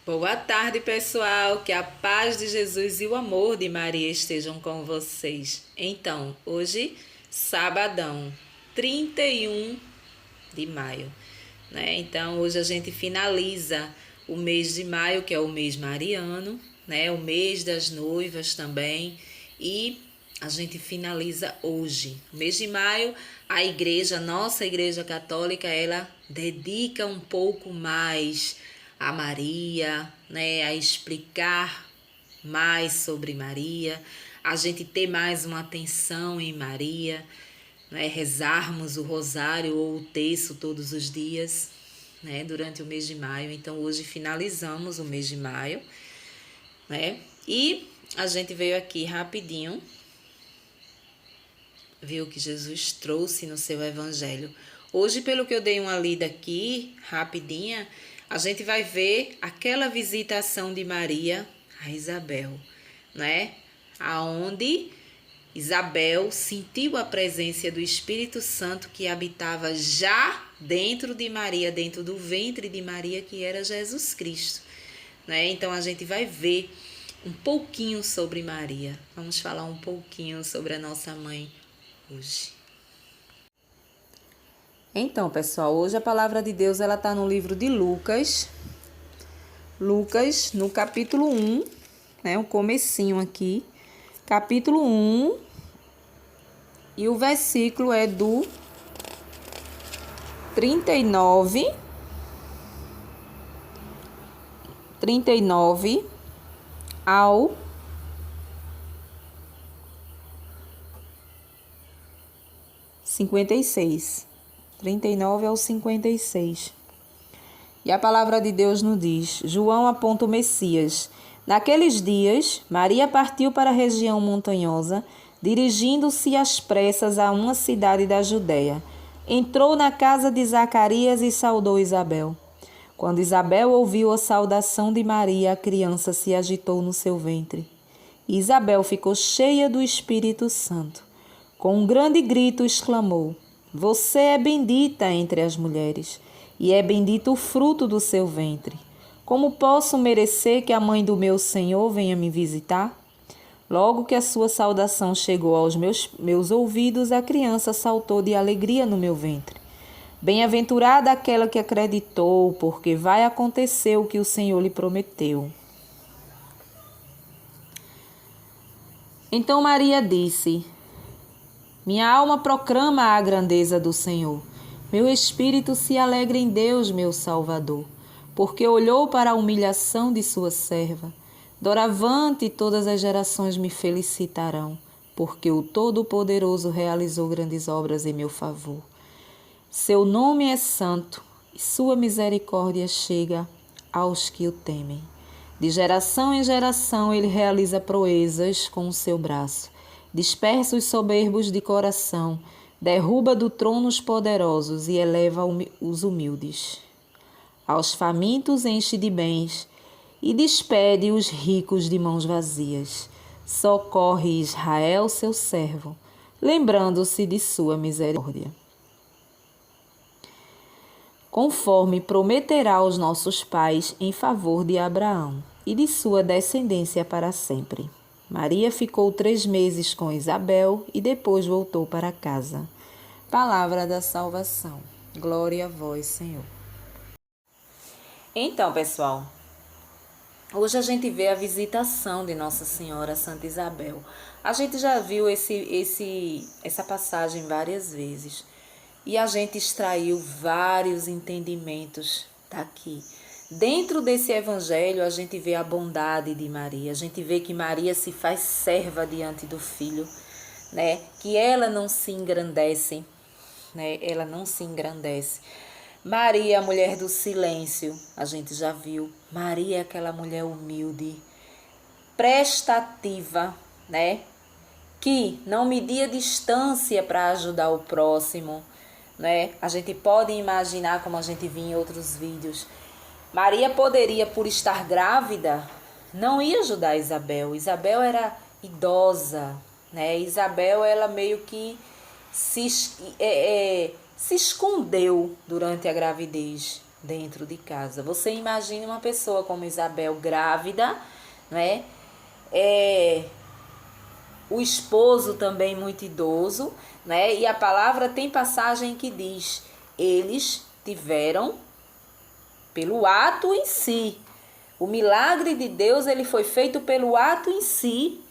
Boa tarde, pessoal. Que a paz de Jesus e o amor de Maria estejam com vocês. Então, hoje, sabadão, 31 de maio, né? Então, hoje a gente finaliza o mês de maio, que é o mês mariano, né? O mês das noivas também. E a gente finaliza hoje. O mês de maio, a igreja, nossa igreja católica, ela dedica um pouco mais a Maria, né, a explicar mais sobre Maria, a gente ter mais uma atenção em Maria, né, rezarmos o rosário ou o terço todos os dias, né, durante o mês de maio. Então hoje finalizamos o mês de maio, né? E a gente veio aqui rapidinho, viu que Jesus trouxe no seu evangelho. Hoje, pelo que eu dei uma lida aqui, rapidinha, a gente vai ver aquela visitação de Maria a Isabel, né? Aonde Isabel sentiu a presença do Espírito Santo que habitava já dentro de Maria, dentro do ventre de Maria, que era Jesus Cristo, né? Então a gente vai ver um pouquinho sobre Maria. Vamos falar um pouquinho sobre a nossa mãe hoje. Então, pessoal, hoje a palavra de Deus ela está no livro de Lucas. Lucas, no capítulo 1, né, um comecinho aqui. Capítulo 1, e o versículo é do 39 ao 56. 39 ao 56. E a palavra de Deus nos diz: João aponta o Messias. Naqueles dias, Maria partiu para a região montanhosa, dirigindo-se às pressas a uma cidade da Judéia. Entrou na casa de Zacarias e saudou Isabel. Quando Isabel ouviu a saudação de Maria, a criança se agitou no seu ventre. E Isabel ficou cheia do Espírito Santo. Com um grande grito exclamou: Você é bendita entre as mulheres, e é bendito o fruto do seu ventre. Como posso merecer que a mãe do meu Senhor venha me visitar? Logo que a sua saudação chegou aos meus ouvidos, a criança saltou de alegria no meu ventre. Bem-aventurada aquela que acreditou, porque vai acontecer o que o Senhor lhe prometeu. Então Maria disse: Minha alma proclama a grandeza do Senhor. Meu espírito se alegra em Deus, meu Salvador, porque olhou para a humilhação de sua serva. Doravante todas as gerações me felicitarão, porque o Todo-Poderoso realizou grandes obras em meu favor. Seu nome é santo e sua misericórdia chega aos que o temem. De geração em geração ele realiza proezas com o seu braço. Dispersa os soberbos de coração, derruba do trono os poderosos e eleva os humildes. Aos famintos enche de bens e despede os ricos de mãos vazias. Socorre Israel, seu servo, lembrando-se de sua misericórdia. Conforme prometerá aos nossos pais em favor de Abraão e de sua descendência para sempre. Maria ficou 3 meses com Isabel e depois voltou para casa. Palavra da salvação. Glória a vós, Senhor. Então, pessoal, hoje a gente vê a visitação de Nossa Senhora Santa Isabel. A gente já viu essa passagem várias vezes e a gente extraiu vários entendimentos daqui. Dentro desse evangelho, a gente vê a bondade de Maria, a gente vê que Maria se faz serva diante do Filho, né? Que ela não se engrandece, né? Ela não se engrandece. Maria, a mulher do silêncio, a gente já viu. Maria é aquela mulher humilde, prestativa, né? Que não media distância para ajudar o próximo, né? A gente pode imaginar, como a gente viu em outros vídeos, Maria poderia, por estar grávida, não ia ajudar Isabel. Isabel era idosa, né? Isabel, ela meio que se escondeu durante a gravidez, dentro de casa. Você imagine uma pessoa como Isabel grávida, né? O esposo também muito idoso, né? E a palavra tem passagem que diz: eles tiveram pelo ato em si. O milagre de Deus, ele foi feito pelo ato em si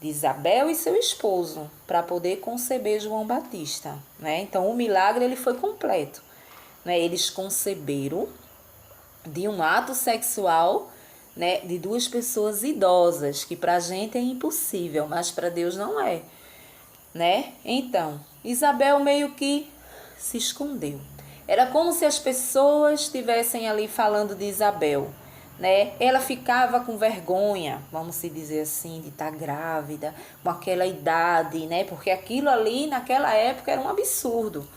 de Isabel e seu esposo, para poder conceber João Batista, né? Então, o milagre ele foi completo, né? Eles conceberam de um ato sexual, né, de duas pessoas idosas, que para a gente é impossível, mas para Deus não é, né? Então, Isabel meio que se escondeu. Era como se as pessoas estivessem ali falando de Isabel, né? Ela ficava com vergonha, vamos se dizer assim, de estar grávida, com aquela idade, né? Porque aquilo ali naquela época era um absurdo,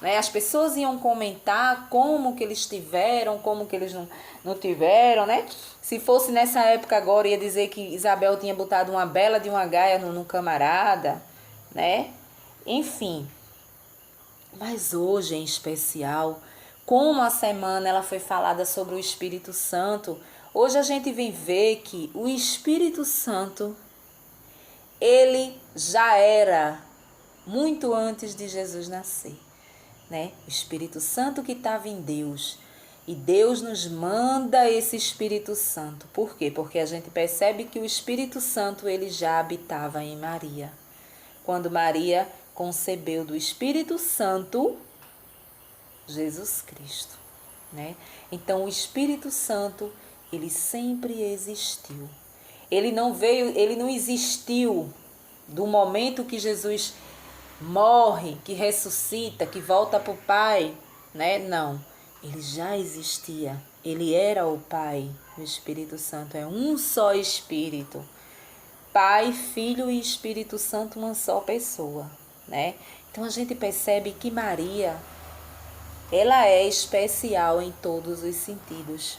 né? As pessoas iam comentar como que eles tiveram, como que eles não tiveram, né? Se fosse nessa época agora, ia dizer que Isabel tinha botado uma bela de uma gaia no camarada, né? Enfim. Mas hoje, em especial, como a semana ela foi falada sobre o Espírito Santo, hoje a gente vem ver que o Espírito Santo, ele já era muito antes de Jesus nascer, né? O Espírito Santo que estava em Deus. E Deus nos manda esse Espírito Santo. Por quê? Porque a gente percebe que o Espírito Santo ele já habitava em Maria. Quando Maria concebeu do Espírito Santo Jesus Cristo, né? Então o Espírito Santo, ele sempre existiu. Ele não existiu do momento que Jesus morre, que ressuscita, que volta para o Pai, né? Não, ele já existia. Ele era o Pai. O Espírito Santo é um só Espírito. Pai, Filho e Espírito Santo, uma só pessoa, né? Então a gente percebe que Maria, ela é especial em todos os sentidos.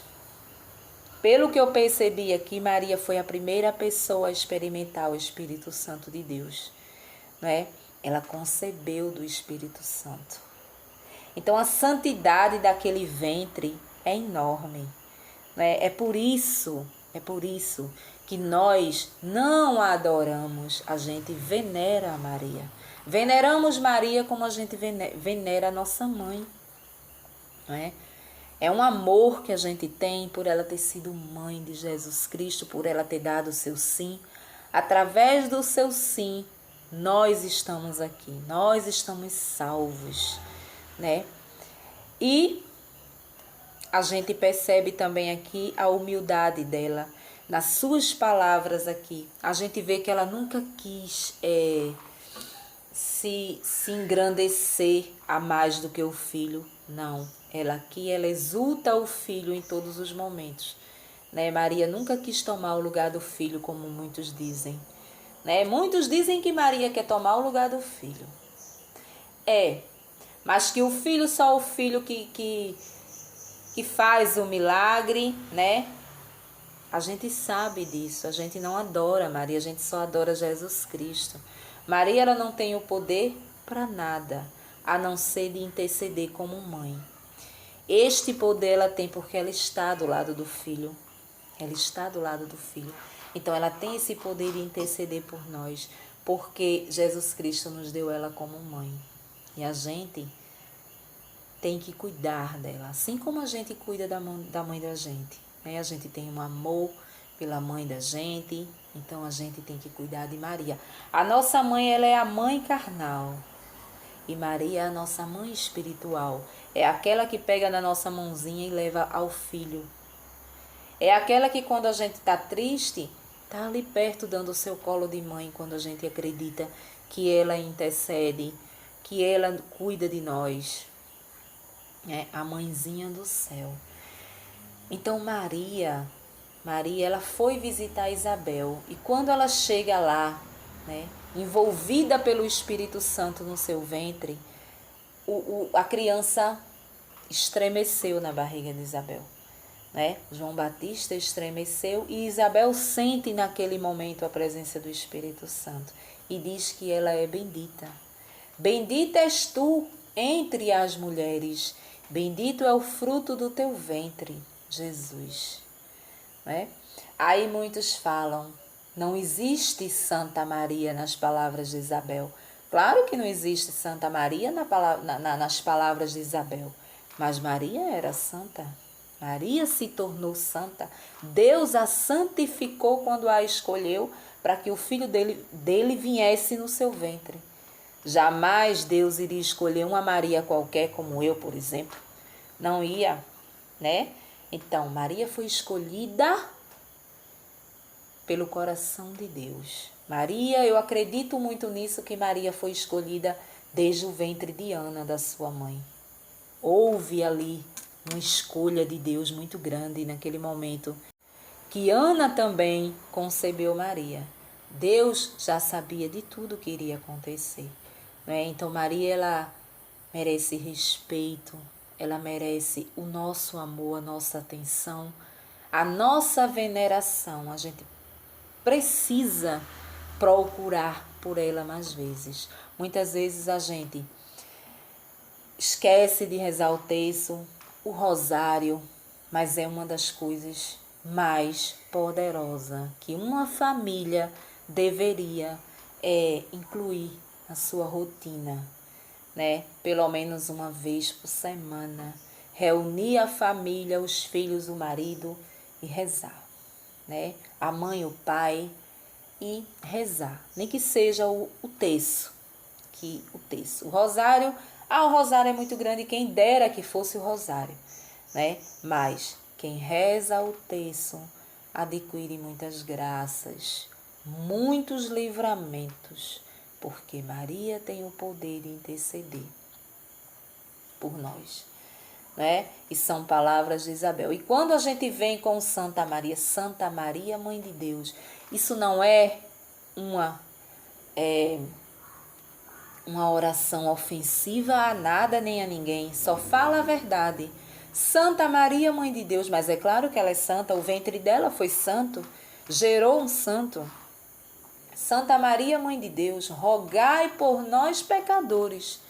Pelo que eu percebi aqui, Maria foi a primeira pessoa a experimentar o Espírito Santo de Deus, né? Ela concebeu do Espírito Santo. Então a santidade daquele ventre é enorme, né? É por isso que nós não a adoramos, a gente venera a Maria. Veneramos Maria como a gente venera a nossa mãe, né? É um amor que a gente tem por ela ter sido mãe de Jesus Cristo, por ela ter dado o seu sim. Através do seu sim, nós estamos aqui, nós estamos salvos, né? E a gente percebe também aqui a humildade dela. Nas suas palavras aqui, a gente vê que ela nunca quis se engrandecer a mais do que o filho. Não, ela exulta o filho em todos os momentos, né? Maria nunca quis tomar o lugar do filho, como muitos dizem, né? Muitos dizem que Maria quer tomar o lugar do filho. Mas que o filho, só o filho que faz o milagre, né? A gente sabe disso, a gente não adora Maria, a gente só adora Jesus Cristo. Maria, ela não tem o poder para nada, a não ser de interceder como mãe. Este poder ela tem porque ela está do lado do filho. Ela está do lado do filho. Então ela tem esse poder de interceder por nós, porque Jesus Cristo nos deu ela como mãe. E a gente tem que cuidar dela, assim como a gente cuida da mãe da gente, né? A gente tem um amor pela mãe da gente, então a gente tem que cuidar de Maria. A nossa mãe, ela é a mãe carnal, e Maria é a nossa mãe espiritual. É aquela que pega na nossa mãozinha e leva ao filho. É aquela que quando a gente está triste, está ali perto dando o seu colo de mãe, quando a gente acredita que ela intercede, que ela cuida de nós. É a mãezinha do céu. Então Maria, ela foi visitar Isabel, e quando ela chega lá, né, envolvida pelo Espírito Santo no seu ventre, a criança estremeceu na barriga de Isabel, né? João Batista estremeceu e Isabel sente naquele momento a presença do Espírito Santo e diz que ela é bendita. Bendita és tu entre as mulheres, Bendito é o fruto do teu ventre, Jesus. Né? Aí muitos falam, não existe Santa Maria nas palavras de Isabel. Claro que não existe Santa Maria nas palavras de Isabel, mas Maria era santa. Maria se tornou santa. Deus a santificou quando a escolheu para que o filho dele viesse no seu ventre. Jamais Deus iria escolher uma Maria qualquer, como eu, por exemplo. Não ia, né? Então, Maria foi escolhida pelo coração de Deus. Maria, eu acredito muito nisso, que Maria foi escolhida desde o ventre de Ana, da sua mãe. Houve ali uma escolha de Deus muito grande naquele momento, que Ana também concebeu Maria. Deus já sabia de tudo que iria acontecer. Né? Então Maria, ela merece respeito, ela merece o nosso amor, a nossa atenção, a nossa veneração. A gente precisa procurar por ela mais vezes. Muitas vezes a gente esquece de rezar o terço, o rosário, mas é uma das coisas mais poderosas que uma família deveria incluir na sua rotina, né? Pelo menos uma vez por semana, reunir a família, os filhos, o marido e rezar, né? A mãe, o pai, e rezar, nem que seja o terço, o rosário. O rosário é muito grande, quem dera que fosse o rosário, né? Mas quem reza o terço adquire muitas graças, muitos livramentos, porque Maria tem o poder de interceder por nós, né? E são palavras de Isabel. E quando a gente vem com Santa Maria, Mãe de Deus, isso não é uma oração ofensiva a nada nem a ninguém, só fala a verdade. Santa Maria, Mãe de Deus, mas é claro que ela é santa, o ventre dela foi santo, gerou um santo. Santa Maria, Mãe de Deus, rogai por nós pecadores,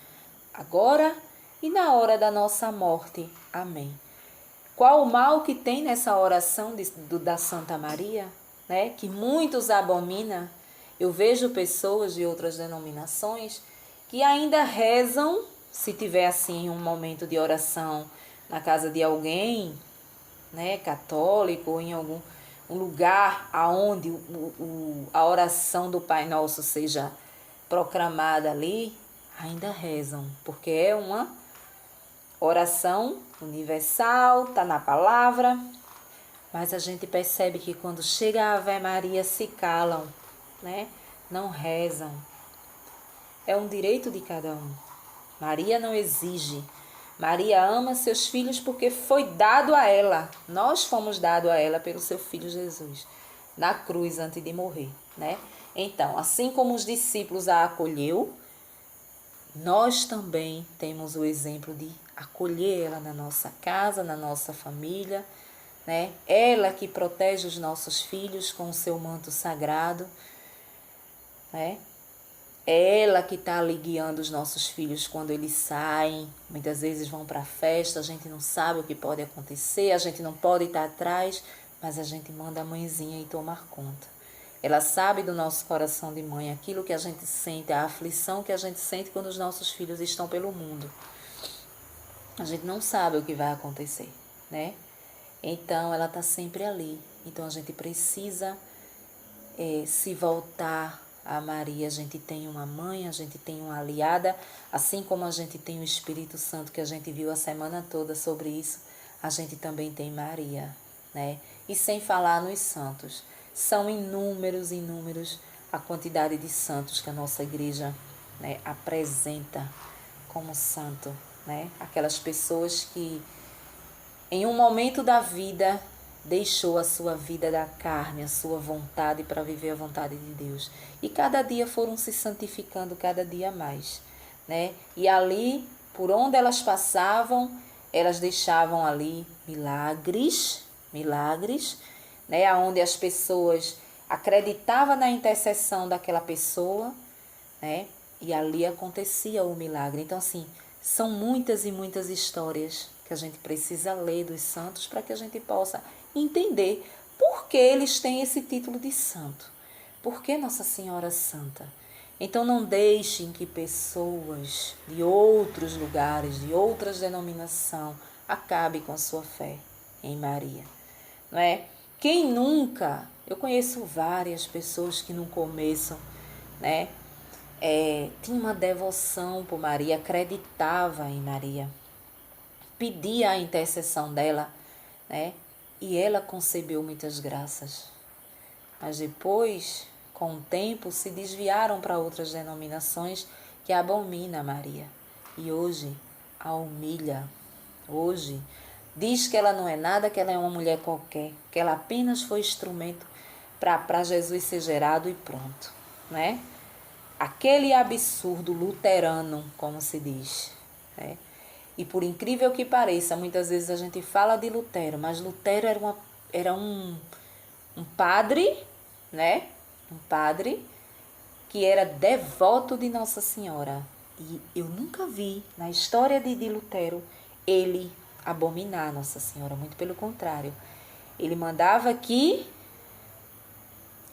agora e na hora da nossa morte. Amém. Qual o mal que tem nessa oração da Santa Maria, né? Que muitos abominam. Eu vejo pessoas de outras denominações que ainda rezam, se tiver assim um momento de oração na casa de alguém, né, católico, ou em algum lugar aonde a oração do Pai Nosso seja proclamada ali, ainda rezam, porque é uma oração universal, está na palavra, mas a gente percebe que quando chega a Ave Maria se calam, né? Não rezam. É um direito de cada um. Maria não exige. Maria ama seus filhos porque foi dado a ela. Nós fomos dados a ela pelo seu filho Jesus, na cruz antes de morrer, né? Então, assim como os discípulos a acolheu, nós também temos o exemplo de acolher ela na nossa casa, na nossa família, né? Ela que protege os nossos filhos com o seu manto sagrado, né? É ela que está ali guiando os nossos filhos quando eles saem. Muitas vezes vão para a festa, a gente não sabe o que pode acontecer, a gente não pode estar atrás, mas a gente manda a mãezinha ir tomar conta. Ela sabe do nosso coração de mãe, aquilo que a gente sente, a aflição que a gente sente quando os nossos filhos estão pelo mundo. A gente não sabe o que vai acontecer, né? Então, ela está sempre ali. Então, a gente precisa se voltar a Maria. A gente tem uma mãe, a gente tem uma aliada, assim como a gente tem o Espírito Santo, que a gente viu a semana toda sobre isso, a gente também tem Maria, né? E sem falar nos santos. São inúmeros a quantidade de santos que a nossa igreja, né, apresenta como santo, né? Aquelas pessoas que em um momento da vida deixou a sua vida da carne, a sua vontade para viver a vontade de Deus. E cada dia foram se santificando cada dia mais, né? E ali, por onde elas passavam, elas deixavam ali milagres, né? Onde as pessoas acreditavam na intercessão daquela pessoa, né? E ali acontecia o milagre. Então, assim, São muitas e muitas histórias que a gente precisa ler dos santos para que a gente possa entender por que eles têm esse título de santo. Por que Nossa Senhora Santa? Então não deixem que pessoas de outros lugares, de outras denominações, acabem com a sua fé em Maria. Não é? Quem nunca, eu conheço várias pessoas que no começo, né, tinha uma devoção por Maria, acreditava em Maria, pedia a intercessão dela, né, e ela concebeu muitas graças. Mas depois, com o tempo, se desviaram para outras denominações que abomina Maria. E hoje a humilha. Hoje diz que ela não é nada, que ela é uma mulher qualquer, que ela apenas foi instrumento para Jesus ser gerado e pronto, né? Aquele absurdo luterano, como se diz, né? E por incrível que pareça, muitas vezes a gente fala de Lutero, mas Lutero era um padre, né? Um padre que era devoto de Nossa Senhora. E eu nunca vi na história de Lutero ele abominar Nossa Senhora, muito pelo contrário. Ele mandava que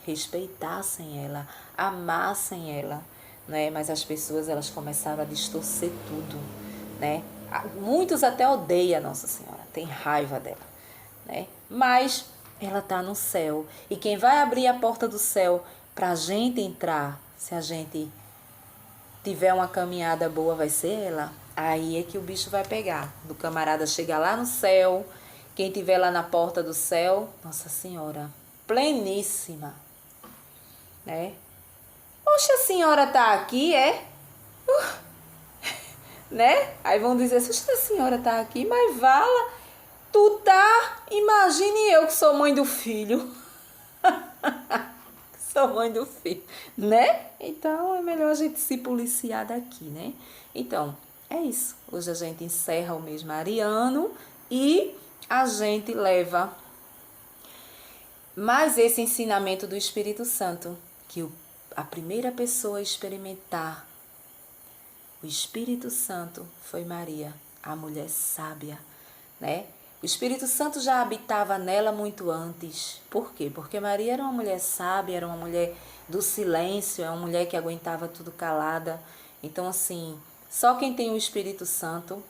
respeitassem ela, amassem ela, né? Mas as pessoas elas começaram a distorcer tudo, né? Muitos até odeiam Nossa Senhora, tem raiva dela, né? Mas ela está no céu e quem vai abrir a porta do céu para a gente entrar, se a gente tiver uma caminhada boa, vai ser ela. Aí é que o bicho vai pegar. Do camarada chegar lá no céu, quem tiver lá na porta do céu, Nossa Senhora, pleníssima, né? Poxa, a senhora tá aqui, é? Né? Aí vão dizer, poxa, a senhora tá aqui, mas vala, tu tá, imagine eu que sou mãe do filho. Sou mãe do filho, né? Então é melhor a gente se policiar daqui, né? Então, é isso. Hoje a gente encerra o mês mariano e a gente leva mais esse ensinamento do Espírito Santo, que a primeira pessoa a experimentar o Espírito Santo foi Maria, a mulher sábia, né? O Espírito Santo já habitava nela muito antes. Por quê? Porque Maria era uma mulher sábia, era uma mulher do silêncio, é uma mulher que aguentava tudo calada. Então, assim, só quem tem o Espírito Santo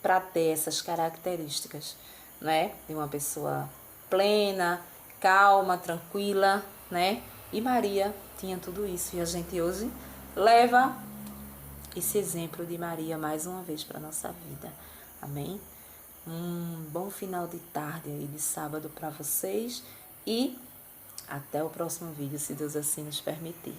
para ter essas características, né? De uma pessoa plena, calma, tranquila, né? E Maria tinha tudo isso. E a gente hoje leva esse exemplo de Maria mais uma vez para a nossa vida. Amém? Um bom final de tarde aí de sábado para vocês e até o próximo vídeo, se Deus assim nos permitir.